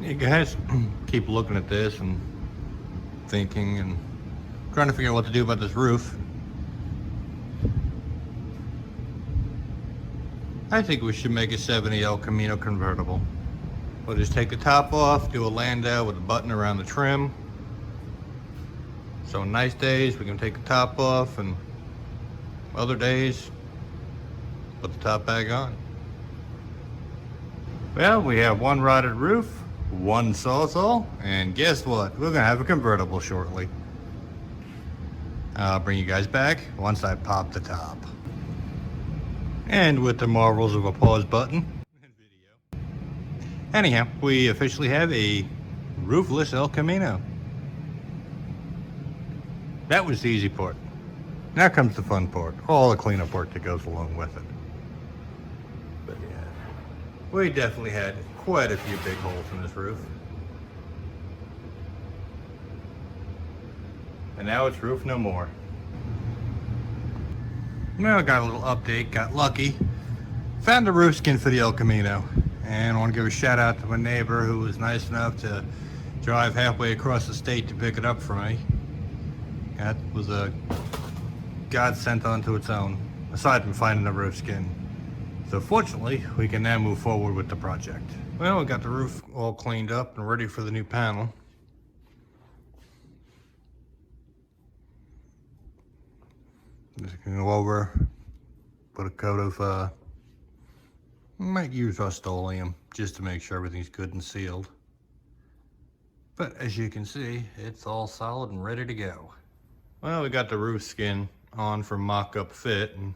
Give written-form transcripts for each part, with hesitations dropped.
Hey guys, keep looking at this and thinking and trying to figure out what to do about this roof. I think we should make a 70 El-Camino convertible. We'll just take the top off, do a landau with a button around the trim. So on nice days we can take the top off, and other days put the top back on. Well, we have one rotted roof, one sawzall, and guess what? We're gonna have a convertible shortly. I'll bring you guys back once I pop the top. And with the marvels of a pause button and video. Anyhow, we officially have a roofless El-Camino. That was the easy part. Now comes the fun part, all the cleanup work that goes along with it. But yeah, we definitely had quite a few big holes in this roof. And now it's roof no more. Well, got a little update, got lucky. Found a roof skin for the El-Camino. And I want to give a shout out to my neighbor who was nice enough to drive halfway across the state to pick it up for me. That was a godsend unto its own, aside from finding a roof skin. So fortunately, we can now move forward with the project. Well, we got the roof all cleaned up and ready for the new panel. Just gonna go over, put a coat of, might use Rust-Oleum just to make sure everything's good and sealed. But as you can see, it's all solid and ready to go. Well, we got the roof skin on for mock-up fit, and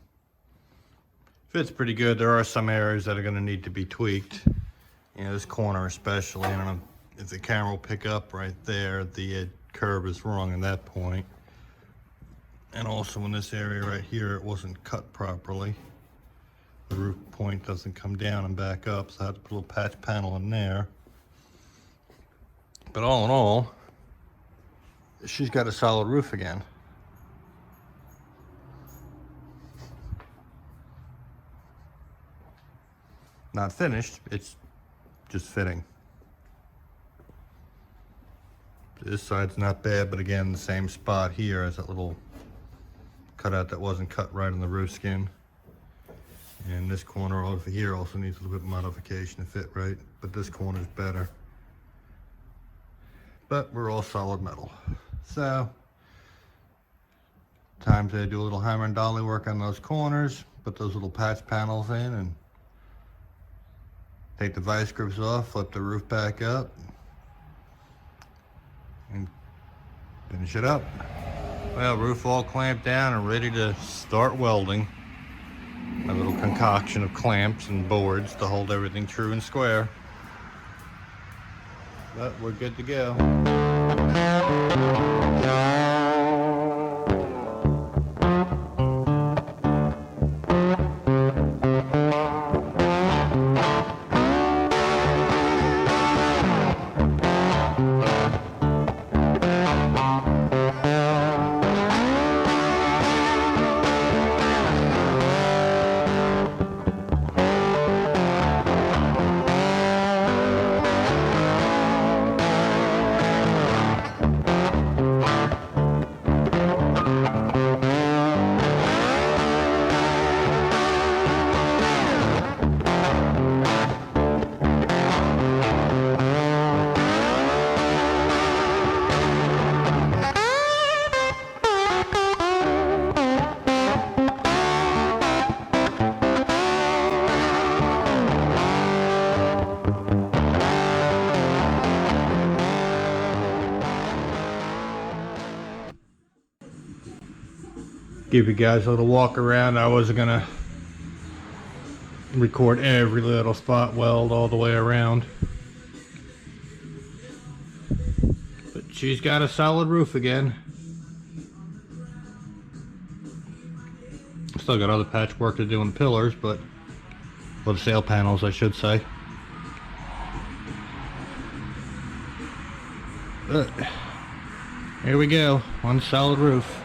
fits pretty good. There are some areas that are gonna need to be tweaked. You know, this corner especially. I don't know if the camera will pick up right there. The curve is wrong in that point. And also in this area right here, it wasn't cut properly. The roof point doesn't come down and back up, so I had to put a little patch panel in there. But all in all, she's got a solid roof again. Not finished, it's just fitting. This side's not bad, but again, the same spot here as that little cutout that wasn't cut right on the roof skin. And this corner over here also needs a little bit of modification to fit right, but this corner's better. But we're all solid metal. So, time to do a little hammer and dolly work on those corners, put those little patch panels in, and take the vice grips off, flip the roof back up, and finish it up. Well, roof all clamped down and ready to start welding. A little concoction of clamps and boards to hold everything true and square. But we're good to go. Give you guys a little walk around. I wasn't gonna record every little spot weld all the way around, but she's got a solid roof again. Still got other patchwork to do on the pillars, but or the sail panels, I should say. But here we go, one solid roof.